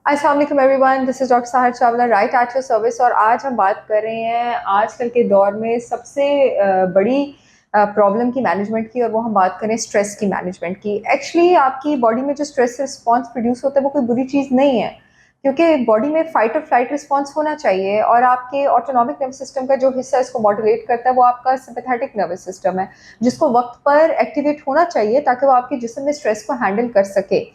अस्सलाम वालेकुम everyone, this is doctor Sahir Chawla right at your service. और आज हम बात कर रहे हैं आजकल के दौर में सबसे बड़ी प्रॉब्लम की मैनेजमेंट की, और वो हम बात करें स्ट्रेस की मैनेजमेंट की। एक्चुअली आपकी बॉडी में जो स्ट्रेस रिस्पॉन्स प्रोड्यूस होता है वो कोई बुरी चीज़ नहीं है, क्योंकि बॉडी में फाइट और फ्लाइट रिस्पॉन्स होना चाहिए। और आपके ऑटोनॉमिक नर्वस सिस्टम का जो हिस्सा इसको मॉड्यूलेट करता है वो आपका सिंपैथेटिक नर्वस सिस्टम है, जिसको वक्त पर एक्टिवेट होना चाहिए ताकि वो आपके जिस्म में स्ट्रेस को हैंडल कर सके।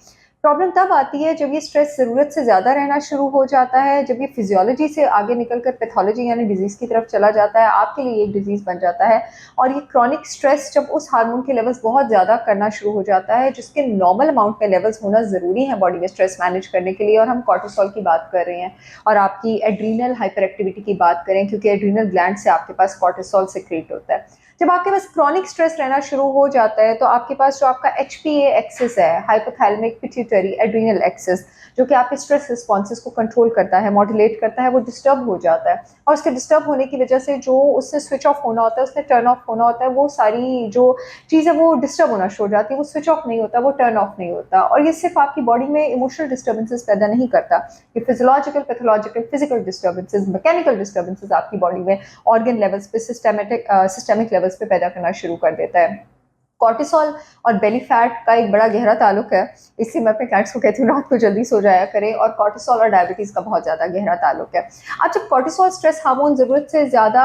प्रॉब्लम तब आती है जब ये स्ट्रेस ज़रूरत से ज़्यादा रहना शुरू हो जाता है, जब ये फिजियोलॉजी से आगे निकलकर पैथोलॉजी यानी डिजीज़ की तरफ चला जाता है, आपके लिए एक डिजीज़ बन जाता है। और ये क्रॉनिक स्ट्रेस जब उस हार्मोन के लेवल्स बहुत ज़्यादा करना शुरू हो जाता है, जिसके नॉर्मल अमाउंट में लेवल्स होना ज़रूरी है बॉडी में स्ट्रेस मैनेज करने के लिए, और हम कॉर्टिसोल की बात कर रहे हैं और आपकी एड्रीनल हाइपर एक्टिविटी की बात करें, क्योंकि एड्रीनल ग्लैंड से आपके पास कॉर्टिसोल सिक्रीट होता है। जब आपके पास क्रॉनिक स्ट्रेस रहना शुरू हो जाता है तो आपके पास जो आपका HPA एक्सिस है, हाइपोथैलेमिक पिट्यूटरी एड्रीनल एक्सिस, जो कि आपके स्ट्रेस रिस्पॉन्सेज को कंट्रोल करता है, मॉड्यूलेट करता है, वो डिस्टर्ब हो जाता है। और उसके डिस्टर्ब होने की वजह से जो उससे स्विच ऑफ होना होता है, उससे टर्न ऑफ होना होता है, वो सारी जो चीज़ है वो डिस्टर्ब होना शुरू हो जाती है। वो स्विच ऑफ नहीं होता, वो टर्न ऑफ नहीं होता। और ये सिर्फ आपकी बॉडी में इमोशनल डिस्टर्बेंसेस पैदा नहीं करता, ये physiological, pathological, physical disturbances, mechanical disturbances आपकी बॉडी में ऑर्गन लेवल्स पे, सिस्टेमिक लेवल्स पे पैदा करना शुरू कर देता है। कॉर्टिसोल और बेली फैट का एक बड़ा गहरा ताल्लुक है, इसलिए मैं अपने क्लाइंट्स को कहती हूँ रात को जल्दी सो जाया करें। और कॉर्टिसोल और डायबिटीज़ का बहुत ज़्यादा गहरा ताल्लुक है। अब जब कॉर्टिसोल स्ट्रेस हार्मोन ज़रूरत से ज़्यादा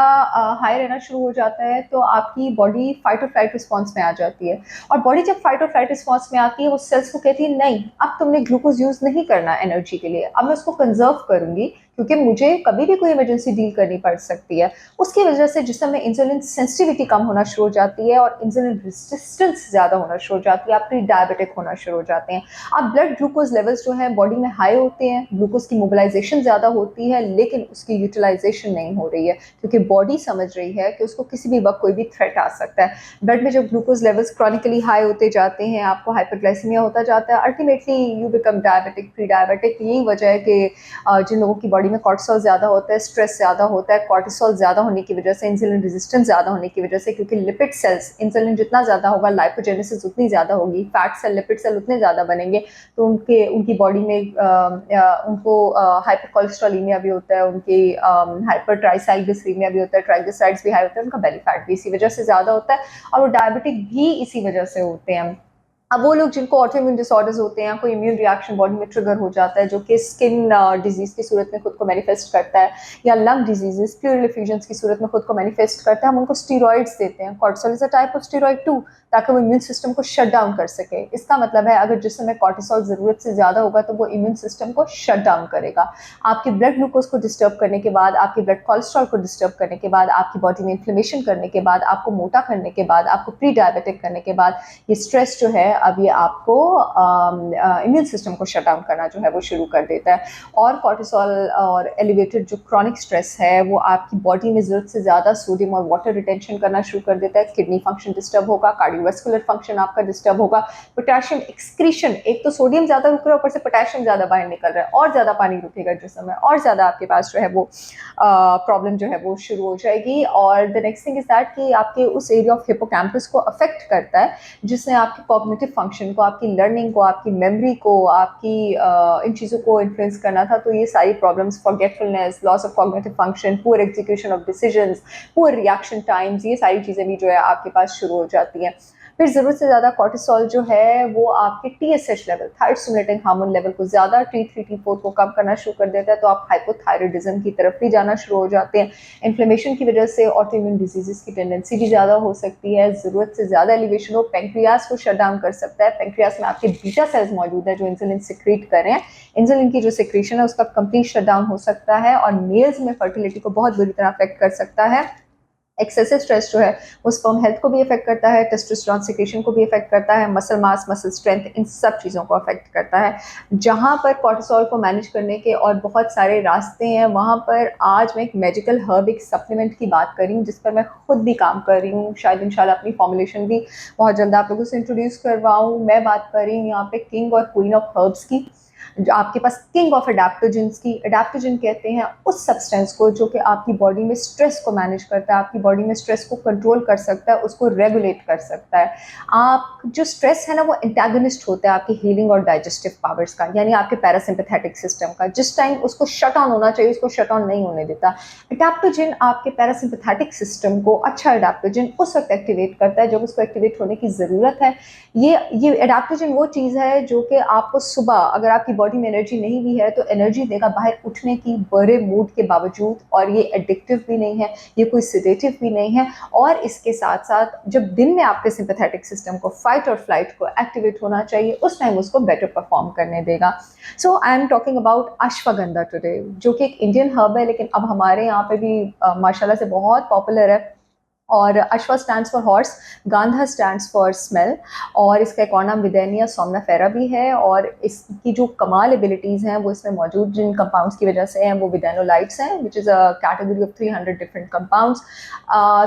हाई रहना शुरू हो जाता है तो आपकी बॉडी फाइट और फ्लाइट रिस्पॉन्स में आ जाती है। और बॉडी जब फाइट और फ्लाइट रिस्पॉन्स में आती है, वो सेल्स को कहती है नहीं, अब तुमने ग्लूकोज यूज़ नहीं करना एनर्जी के लिए, अब मैं उसको कंजर्व करूँगी, क्योंकि मुझे कभी भी कोई इमरजेंसी डील करनी पड़ सकती है। उसकी वजह से जिसम में इंसुलिन सेंसिटिविटी कम होना शुरू हो जाती है और इंसुलिन रेजिस्टेंस ज़्यादा होना शुरू हो जाती है, आप प्री डायबिटिक होना शुरू हो जाते हैं। अब ब्लड ग्लूकोज लेवल्स जो है बॉडी में हाई होते हैं, ग्लूकोज की मोबिलाइजेशन ज़्यादा होती है, लेकिन उसकी यूटिलाइजेशन नहीं हो रही है, क्योंकि बॉडी समझ रही है कि उसको किसी भी वक्त कोई भी थ्रेट आ सकता है। ब्लड में जब ग्लूकोज लेवल्स क्रॉनिकली हाई होते जाते हैं, आपको हाइपरग्लाइसीमिया होता जाता है, ultimately you become diabetic, pre diabetic. यही वजह है कि जिन लोगों की बॉडी में कॉर्टिसोल ज़्यादा होता है, स्ट्रेस ज़्यादा होता है, कॉर्टिसोल ज़्यादा होने की वजह से, इंसुलिन रेजिस्टेंस ज़्यादा होने की वजह से, क्योंकि लिपिड सेल्स, इंसुलिन जितना ज़्यादा होगा लाइपोजेनेसिस उतनी ज़्यादा होगी, फैट सेल, लिपिड सेल उतने ज़्यादा बनेंगे, तो उनकी बॉडी में उनको हाइपर कोलेस्ट्रोलीमिया भी होता है, उनकी हाइपर ट्राइसाइग्लिसरीमिया भी होता है, ट्राइग्लिसराइड्स भी हाई होता है, उनका बेली फैट भी इसी वजह से ज़्यादा होता है, और वो डायबिटिक भी इसी वजह से होते हैं। अब वो लोग जिनको ऑटोइम्यून डिसऑर्डर्स होते हैं, कोई इम्यून रिएक्शन बॉडी में ट्रिगर हो जाता है, जो कि स्किन डिजीज की सूरत में खुद को मैनिफेस्ट करता है, या लंग डिजीजेस, प्लूरल एफ्यूजन्स की सूरत में खुद को मैनिफेस्ट करता है, हम उनको स्टीरॉइड्स देते हैं। Cortisol is a type of steroid too, ताकि वो इम्यून सिस्टम को शट डाउन कर सके। इसका मतलब है अगर जिसम में कॉर्टिसोल ज़रूरत से ज़्यादा होगा तो वो इम्यून सिस्टम को शट डाउन करेगा। आपके ब्लड ग्लूकोज को डिस्टर्ब करने के बाद, आपके ब्लड कोलेस्ट्रॉल को डिस्टर्ब करने के बाद, आपकी बॉडी में इन्फ्लेमेशन करने के बाद, आपको मोटा करने के बाद, आपको प्री डायबिटिक करने के बाद, ये स्ट्रेस जो है अब ये आपको इम्यून सिस्टम को शट डाउन करना जो है वो शुरू कर देता है। और कॉर्टिसोल और एलिवेटेड जो क्रॉनिक स्ट्रेस है वो आपकी बॉडी में ज़रूरत से ज़्यादा सोडियम और वाटर रिटेंशन करना शुरू कर देता है। किडनी फंक्शन डिस्टर्ब होगा, कार्डियोवास्कुलर फंक्शन आपका डिस्टर्ब होगा, पोटेशियम एक्सक्रीशन, एक तो सोडियम ज़्यादा रुक रहा है, ऊपर से पोटेशियम ज़्यादा बाहर निकल रहा है, और ज़्यादा पानी रुकेगा जिसम में, और ज़्यादा आपके पास जो है वो प्रॉब्लम जो है वो शुरू हो जाएगी। और the next thing is that कि आपके उस एरिया ऑफ हिपोकैम्पस को अफेक्ट करता है, जिससे आपकी कॉग्निटिव फंक्शन को, आपकी लर्निंग को, आपकी मेमोरी को, आपकी इन चीज़ों को इन्फ्लुएंस करना था। तो ये सारी problems, forgetfulness, loss of cognitive function, poor execution of decisions, poor reaction times, ये सारी चीज़ें भी जो है आपके पास शुरू हो जाती हैं। फिर ज़रूरत से ज़्यादा कॉर्टिसोल जो है वो आपके TSH level, thyroid stimulating hormone level को ज़्यादा, T3 T4 को कम करना शुरू कर देता है, तो आप हाइपोथायराइडिज्म की तरफ भी जाना शुरू हो जाते हैं। इन्फ्लेमेशन की वजह से ऑटोइम्यून डिजीजेस की टेंडेंसी भी ज़्यादा हो सकती है। ज़रूरत से ज़्यादा एलिवेशन हो, पेंक्रियास को शट डाउन कर सकता है। पेंक्रियास में आपके बीटा सेल्स मौजूद है जो इंसुलिन सिक्रीट कर रहे हैं। इंसुलिन की जो सिक्रीशन है उसका कंप्लीट शट डाउन हो सकता है, और मेल्स में फर्टिलिटी को बहुत बुरी तरह अफेक्ट कर सकता है। एक्सेसिव स्ट्रेस जो है वो स्पर्म हेल्थ को भी अफेक्ट करता है, टेस्टोस्टेरोन सिक्रीशन को भी अफेक्ट करता है, मसल मास, मसल स्ट्रेंथ, इन सब चीज़ों को अफेक्ट करता है। जहाँ पर कॉर्टिसोल को मैनेज करने के और बहुत सारे रास्ते हैं, वहाँ पर आज मैं एक मैजिकल हर्ब, एक सप्लीमेंट की बात कर रही हूँ, जिस पर मैं खुद भी काम कर रही हूँ। शायद इंशाल्लाह अपनी फॉर्मुलेशन भी बहुत जल्द आप लोगों से इंट्रोड्यूस करवाऊँ। मैं बात कर रही हूँ यहाँ पे किंग और क्वीन ऑफ हर्ब्स की। जो आपके पास किंग ऑफ एडाप्टोजेंस की, एडाप्टोजन कहते हैं उस सब्सटेंस को जो कि आपकी बॉडी में स्ट्रेस को मैनेज करता है, आपकी बॉडी में स्ट्रेस को कंट्रोल कर सकता है, उसको रेगुलेट कर सकता है। आप जो स्ट्रेस है ना वो एंटागनिस्ट होता है आपकी हीलिंग और डाइजेस्टिव पावर्स का, यानी आपके पैरासिम्पैथेटिक सिस्टम का। जिस टाइम उसको शट ऑन होना चाहिए उसको शट ऑन नहीं होने देता। एडाप्टोजन आपके पैरासिम्पैथेटिक सिस्टम को, अच्छा एडाप्टोजन उस वक्त एक्टिवेट करता है जब उसको एक्टिवेट होने की ज़रूरत है। ये एडाप्टोजन वो चीज़ है जो कि आपको सुबह, अगर आपकी बॉडी में एनर्जी नहीं भी है तो एनर्जी देगा बाहर उठने की, बुरे मूड के बावजूद। और ये एडिक्टिव भी नहीं है, ये कोई सिडेटिव भी नहीं है। और इसके साथ साथ जब दिन में आपके सिंपैथेटिक सिस्टम को, फाइट और फ्लाइट को एक्टिवेट होना चाहिए, उस टाइम उसको बेटर परफॉर्म करने देगा। So I am talking about ashwagandha today, जो कि एक इंडियन हर्ब है लेकिन अब हमारे यहाँ पे भी माशाल्लाह से बहुत पॉपुलर है। और ashwa stands for horse, gandha stands for smell, और इसका एक और नाम विदेनिया सोमनाफेरा भी है। और इसकी जो कमाल एबिलिटीज़ हैं वो इसमें मौजूद जिन कंपाउंड्स की वजह से हैं वो विदेनोलाइट्स हैं, which is a category of 300 different compounds.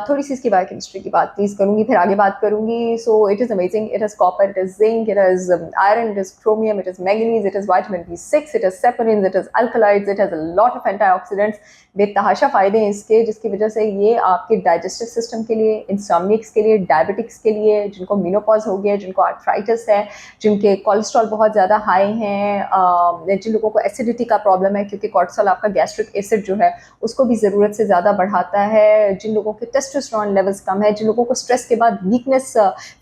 थोड़ी सी इसकी बायोकेमिस्ट्री की बात प्लीज़ करूँगी, फिर आगे बात करूँगी। So it is amazing, it has copper, it is zinc, it has iron, it is chromium, it is manganese, it is vitamin B6, it is saponins, it is alkaloids, it has a lot of antioxidants. बेतहाशा फ़ायदे हैं इसके, जिसकी वजह से ये आपके digestive system के लिए, इंसोम्निक्स के लिए, डायबिटिक्स के लिए, जिनको मेनोपॉज हो गया, जिनको आर्थराइटिस है, जिनके कोलेस्ट्रॉल बहुत ज़्यादा हाई हैं, जिन लोगों को एसिडिटी का प्रॉब्लम है क्योंकि कोर्टिसोल आपका गैस्ट्रिक एसिड जो है उसको भी ज़रूरत से ज़्यादा बढ़ाता है, जिन लोगों के टेस्टोस्टेरोन लेवल्स कम है, जिन लोगों को स्ट्रेस के बाद वीकनेस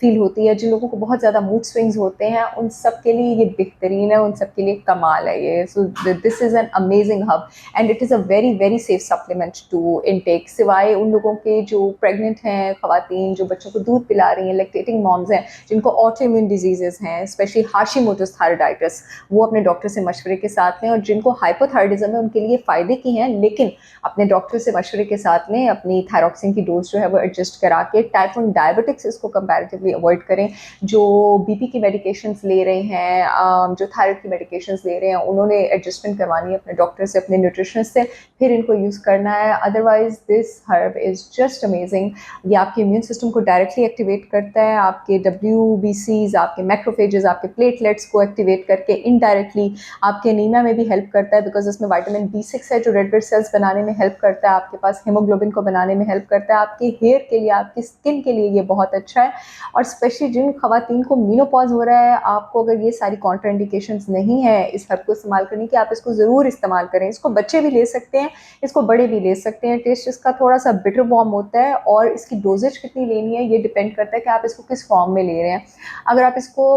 फील होती है, जिन लोगों को बहुत ज़्यादा मूड स्विंग्स होते हैं, उन सब के लिए ये बेहतरीन है, उन सब के लिए कमाल है ये। So this is an amazing herb and it is a very very safe supplement to intake. सिवाय उन लोगों के जो प्रेग्नेंट हैं ख़वातीन, जो बच्चों को दूध पिला रही हैं, लैक्टेटिंग मॉम्स हैं, जिनको ऑटो इम्यून डिजीजेस हैं, स्पेशली हाशिमोटोस थायराइडाइटिस, वो अपने डॉक्टर से मशवरे के साथ लें। और जिनको हाइपोथायराइडिज्म है उनके लिए फ़ायदे की हैं, लेकिन अपने डॉक्टर से मशवरे के साथ लें, अपनी थायरॉक्सिन की डोज जो है वो एडजस्ट करा के। टाइप 1 डायबिटिक्स इसको कंपैरेटिवली अवॉइड करें। जो बीपी की मेडिकेशंस ले रहे हैं, जो थायराइड की मेडिकेशंस ले रहे हैं, उन्होंने एडजस्टमेंट करवानी है अपने डॉक्टर से, अपने न्यूट्रिशनिस्ट से, फिर इनको यूज़ करना है। Otherwise this herb is just amazing. ये आपके इम्यून सिस्टम को डायरेक्टली एक्टिवेट करता है, आपके WBCs, आपके मैक्रोफेजेस, आपके प्लेटलेट्स को एक्टिवेट करके इनडायरेक्टली आपके एनीमिया में भी हेल्प करता है, बिकॉज इसमें विटामिन B6 है जो रेड ब्लड सेल्स बनाने में हेल्प करता है, आपके पास हीमोग्लोबिन को बनाने में हेल्प करता है, आपके हेयर के लिए, आपकी स्किन के लिए ये बहुत अच्छा है। और स्पेशली जिन खवातीन को मीनोपॉज हो रहा है, आपको अगर ये सारी कॉन्ट्राइंडिकेशंस नहीं है इस हर्ब को इस्तेमाल करने की, आप इसको ज़रूर इस्तेमाल करें। इसको बच्चे भी ले सकते हैं, इसको बड़े भी ले सकते हैं। टेस्ट इसका थोड़ा सा बिटर वार्म होता है और इसकी डोजेज कितनी लेनी है ये डिपेंड करता है कि आप इसको किस फॉर्म में ले रहे हैं। अगर आप इसको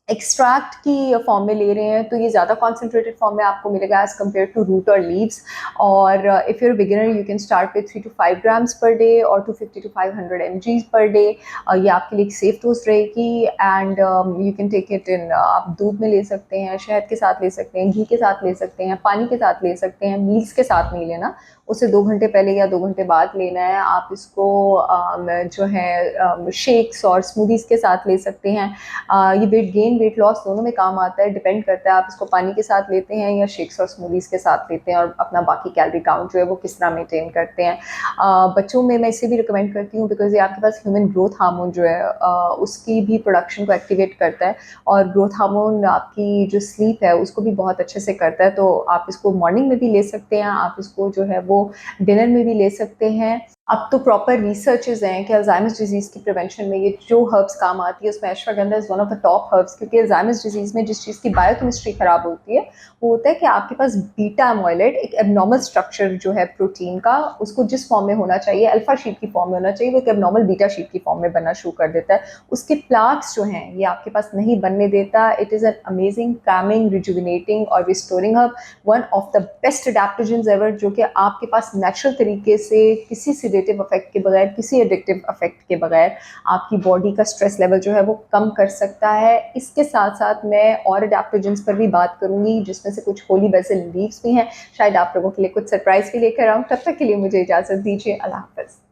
एक्सट्रैक्ट की फॉर्म में ले रहे हैं तो ये ज़्यादा कॉन्सेंट्रेटेड फॉर्म में आपको मिलेगा एज़ कम्पेयर टू रूट और लीव्स। और if you're beginner you can start with 3 to 5 grams per day और 250 to 500 mg पर डे। ये आपके लिए एक सेफ डोज रहेगी and you can take it in, आप दूध में ले सकते हैं, शहद के साथ ले सकते हैं, घी के साथ ले सकते हैं, पानी के साथ ले सकते हैं। मील्स के साथ नहीं लेना, उससे 2 घंटे पहले या 2 घंटे बाद लेना है। आप इसको जो है शेक्स और स्मूदीज़ के साथ ले सकते हैं। ये वेट गेन, वेट लॉस दोनों में काम आता है, डिपेंड करता है आप इसको पानी के साथ लेते हैं या शेक्स और स्मूदीज़ के साथ लेते हैं, और अपना बाकी कैलोरी काउंट जो है वो किस तरह मेंटेन करते हैं। बच्चों में मैं इसे भी रिकमेंड करती हूँ बिकॉज ये आपके पास ह्यूमन ग्रोथ हार्मोन जो है उसकी भी प्रोडक्शन को एक्टिवेट करता है, और ग्रोथ हार्मोन आपकी जो स्लीप है उसको भी बहुत अच्छे से करता है। तो आप इसको मॉर्निंग में भी ले सकते हैं, आप इसको जो है वो डिनर में भी ले सकते हैं। अब तो प्रॉपर रिसर्चेस हैं कि अल्जाइमर्स डिजीज़ की प्रिवेंशन में ये जो हर्ब्स काम आती है उसमें ashwagandha is one of the top herbs, क्योंकि अल्जाइमर्स डिजीज़ में जिस चीज़ की बायोकेमिस्ट्री ख़राब होती है वो होता है कि आपके पास बीटा अमोइलेट, एक एबनॉर्मल स्ट्रक्चर जो है प्रोटीन का, उसको जिस फॉर्म में होना चाहिए अल्फा शीट की फॉर्म में होना चाहिए, वो एक एबनॉर्मल बीटा शीट की फॉर्म में बनना शुरू कर देता है। उसके प्लाक्स जो हैं ये आपके पास नहीं बनने देता। It is an amazing calming, rejuvenating और restoring herb, one of the best adaptogens ever, जो कि आपके पास नेचुरल तरीके से किसी सेडेटिव इफेक्ट के बगैर, किसी एडिक्टिव इफेक्ट के बगैर आपकी बॉडी का स्ट्रेस लेवल जो है वो कम कर सकता है। इसके साथ साथ मैं और एडेप्टोजेंस पर भी बात करूंगी जिसमें से कुछ होली बेसिल लीव्स भी हैं, शायद आप लोगों के लिए कुछ सरप्राइज भी लेकर आऊँ। तब तक के लिए मुझे इजाज़त दीजिए, अल्लाह हाफ़िज़।